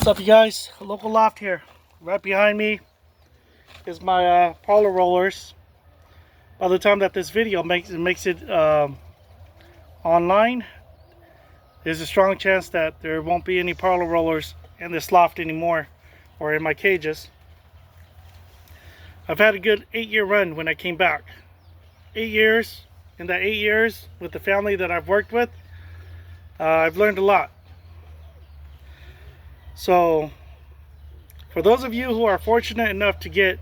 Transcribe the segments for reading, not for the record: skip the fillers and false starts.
What's up, you guys? Local Loft here. Right behind me is my parlor rollers. By the time that this video makes it online, there's a strong chance that there won't be any parlor rollers in this loft anymore, or in my cages. I've had a good 8-year run when I came back. 8 years. In that 8 years with the family that I've worked with, I've learned a lot. So, for those of you who are fortunate enough to get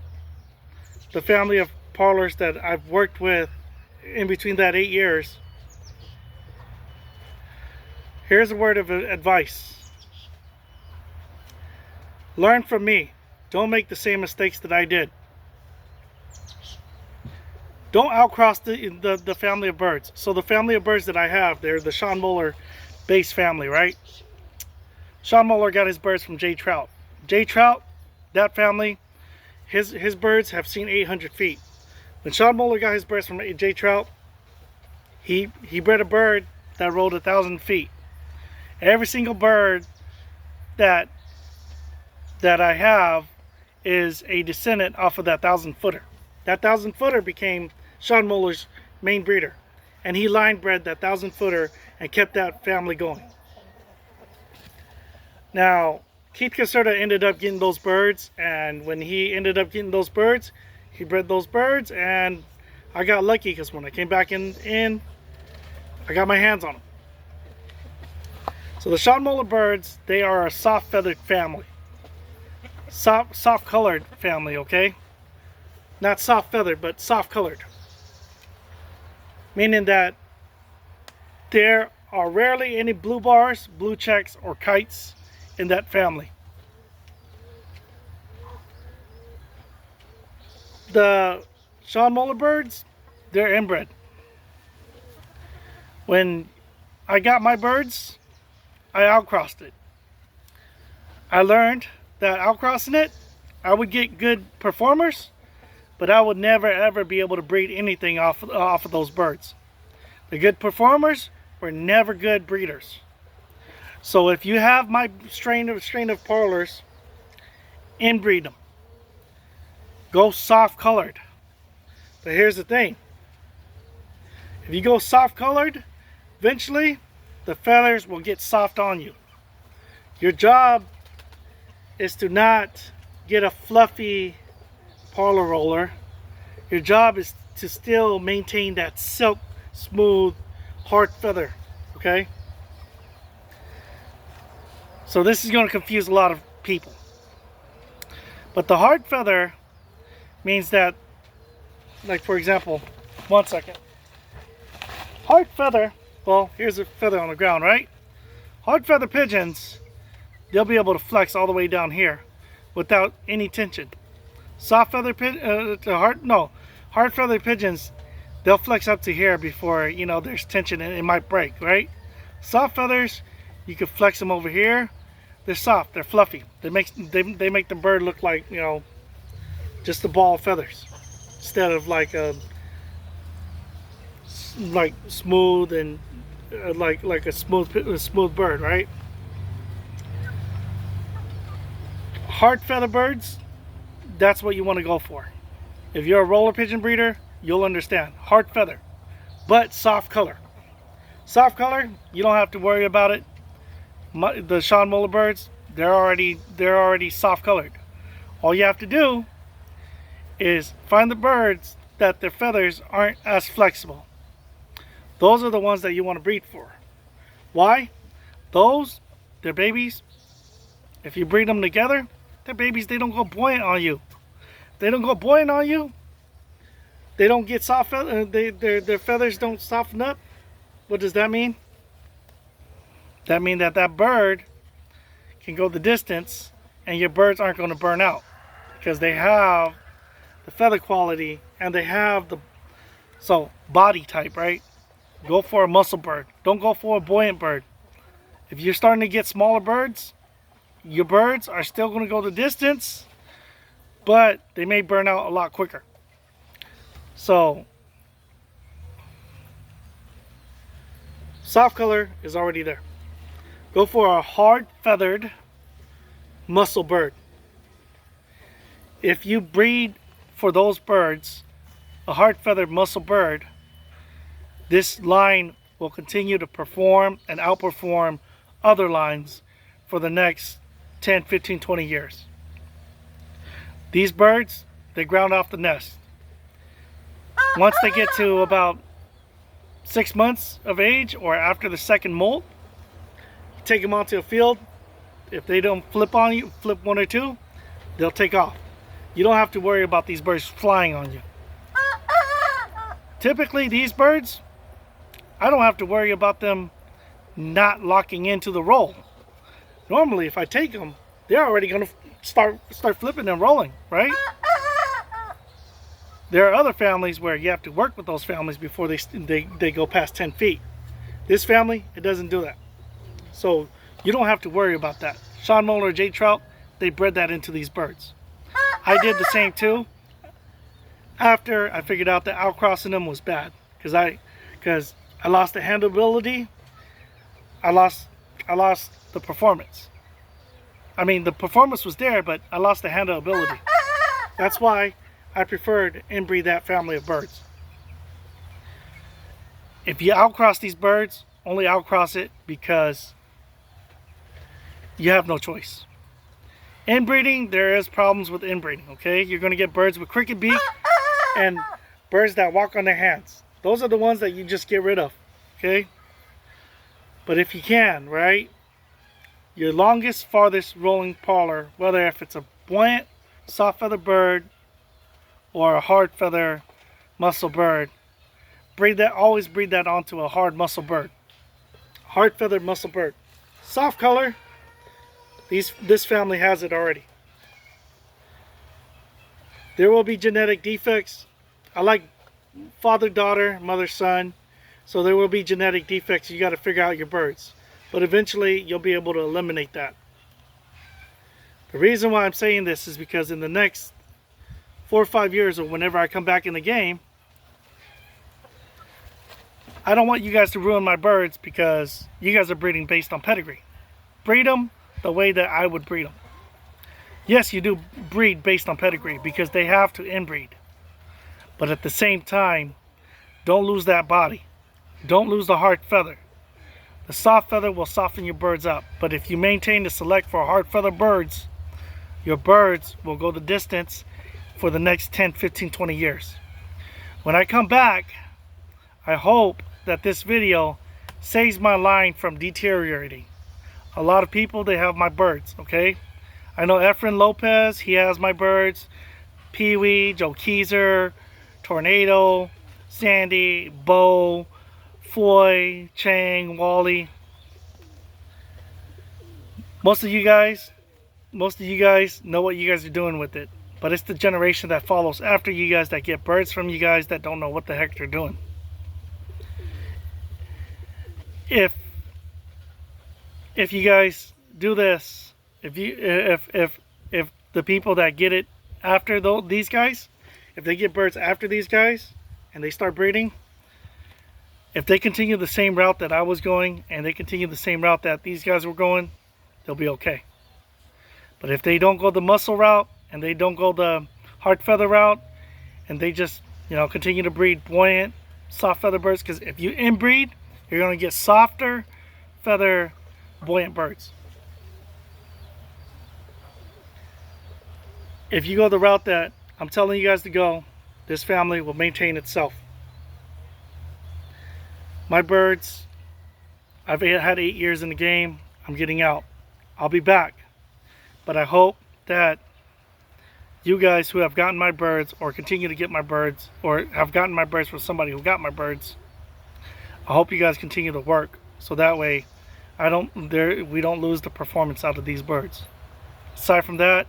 the family of parlors that I've worked with in between that 8 years, here's a word of advice. Learn from me. Don't make the same mistakes that I did. Don't outcross the family of birds. So the family of birds that I have, they're the Sean Moeller base family, right? Sean Moeller got his birds from Jay Trout. Jay Trout, that family, his birds have seen 800 feet. When Sean Moeller got his birds from Jay Trout, he bred a bird that rode 1,000 feet. Every single bird that I have is a descendant off of that 1,000-footer. That 1,000-footer became Sean Moeller's main breeder, and he line bred that 1,000-footer and kept that family going. Now, Keith Caserta ended up getting those birds, and when he ended up getting those birds, he bred those birds, and I got lucky because when I came back in, I got my hands on them. So the Sean Moeller birds, they are a soft-feathered family. Soft-colored family, okay? Not soft-feathered, but soft-colored. Meaning that there are rarely any blue bars, blue checks, or kites in that family. The Sean Moeller birds, they're inbred. When I got my birds, I outcrossed it. I learned that outcrossing it, I would get good performers, but I would never ever be able to breed anything off of those birds. The good performers were never good breeders. So if you have my strain of parlors, inbreed them. Go soft colored. But here's the thing. If you go soft colored, eventually the feathers will get soft on you. Your job is to not get a fluffy parlor roller. Your job is to still maintain that silk, smooth, hard feather. Okay? So this is going to confuse a lot of people. But the hard feather means that, like for example, one second. Hard feather, well, here's a feather on the ground, right? Hard feather pigeons, they'll be able to flex all the way down here without any tension. Soft feather hard feather pigeons, they'll flex up to here before, you know, there's tension and it might break, right? Soft feathers, you can flex them over here. They're soft, they're fluffy. They make the bird look like, you know, just a ball of feathers instead of like a smooth and like a smooth bird, right? Hard feather birds, that's what you want to go for. If you're a roller pigeon breeder, you'll understand. Hard feather, but soft color. Soft color, you don't have to worry about it. The Sean Moeller birds, they're already soft colored. All you have to do is find the birds that their feathers aren't as flexible. Those are the ones that you want to breed for. Why? Those, they're babies. If you breed them together, they're babies. They don't go buoyant on you. They don't go buoyant on you. They don't get soft. Their feathers don't soften up. What does that mean? That means that bird can go the distance and your birds aren't going to burn out because they have the feather quality and they have the body type, right? Go for a muscle bird. Don't go for a buoyant bird. If you're starting to get smaller birds, your birds are still going to go the distance, but they may burn out a lot quicker. So soft color is already there. Go for a hard feathered muscle bird. If you breed for those birds a hard-feathered muscle bird, this line will continue to perform and outperform other lines for the next 10, 15, 20 years. These birds, they ground off the nest. Once they get to about 6 months of age or after the second molt, you take them onto a field. If they don't flip on you, flip one or two, they'll take off. You don't have to worry about these birds flying on you. Typically, these birds, I don't have to worry about them not locking into the roll. Normally, if I take them, they're already going to start flipping and rolling, right? There are other families where you have to work with those families before they go past 10 feet. This family, it doesn't do that. So you don't have to worry about that. Sean Moeller, Jade Trout, they bred that into these birds. I did the same too. After I figured out that outcrossing them was bad, because I lost the handleability, I lost the performance. I mean, the performance was there, but I lost the handleability. That's why I preferred to inbreed that family of birds. If you outcross these birds, only outcross it because you have no choice. Inbreeding, there is problems with inbreeding, okay? You're going to get birds with crooked beak and birds that walk on their hands. Those are the ones that you just get rid of, okay? But if you can, right? Your longest, farthest rolling parlor, whether if it's a buoyant, soft feather bird or a hard feather muscle bird, always breed that onto a hard muscle bird. Hard feathered muscle bird. Soft color, this family has it already. There will be genetic defects. I like father-daughter, mother-son. So there will be genetic defects. You got to figure out your birds. But eventually you'll be able to eliminate that. The reason why I'm saying this is because in the next 4 or 5 years, or whenever I come back in the game, I don't want you guys to ruin my birds because you guys are breeding based on pedigree. Breed them the way that I would breed them. Yes, you do breed based on pedigree because they have to inbreed. But at the same time, don't lose that body. Don't lose the hard feather. The soft feather will soften your birds up. But if you maintain the select for hard feather birds, your birds will go the distance for the next 10, 15, 20 years. When I come back, I hope that this video saves my line from deteriorating. A lot of people, they have my birds, okay? I know Efren Lopez, he has my birds. Pee-wee, Joe Keyser, Tornado, Sandy, Bo, Foy, Chang, Wally. Most of you guys know what you guys are doing with it. But it's the generation that follows after you guys that get birds from you guys that don't know what the heck they're doing. If you guys do this, if the people that get it after these guys, if they get birds after these guys and they start breeding, if they continue the same route that I was going and they continue the same route that these guys were going, they'll be okay. But if they don't go the muscle route and they don't go the hard feather route and they just, continue to breed buoyant, soft feather birds, because if you inbreed, you're going to get softer feather buoyant birds. If you go the route that I'm telling you guys to go, this family will maintain itself. My birds, I've had 8 years in the game. I'm getting out. I'll be back. But I hope that you guys who have gotten my birds or continue to get my birds or have gotten my birds from somebody who got my birds, I hope you guys continue to work so that way we don't lose the performance out of these birds. Aside from that,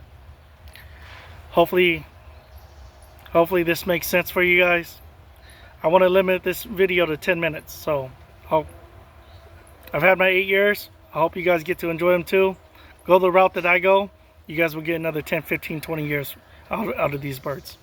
hopefully this makes sense for you guys. I want to limit this video to 10 minutes, so I've had my 8 years. I hope you guys get to enjoy them too. Go the route that I go, you guys will get another 10, 15, 20 years out of these birds.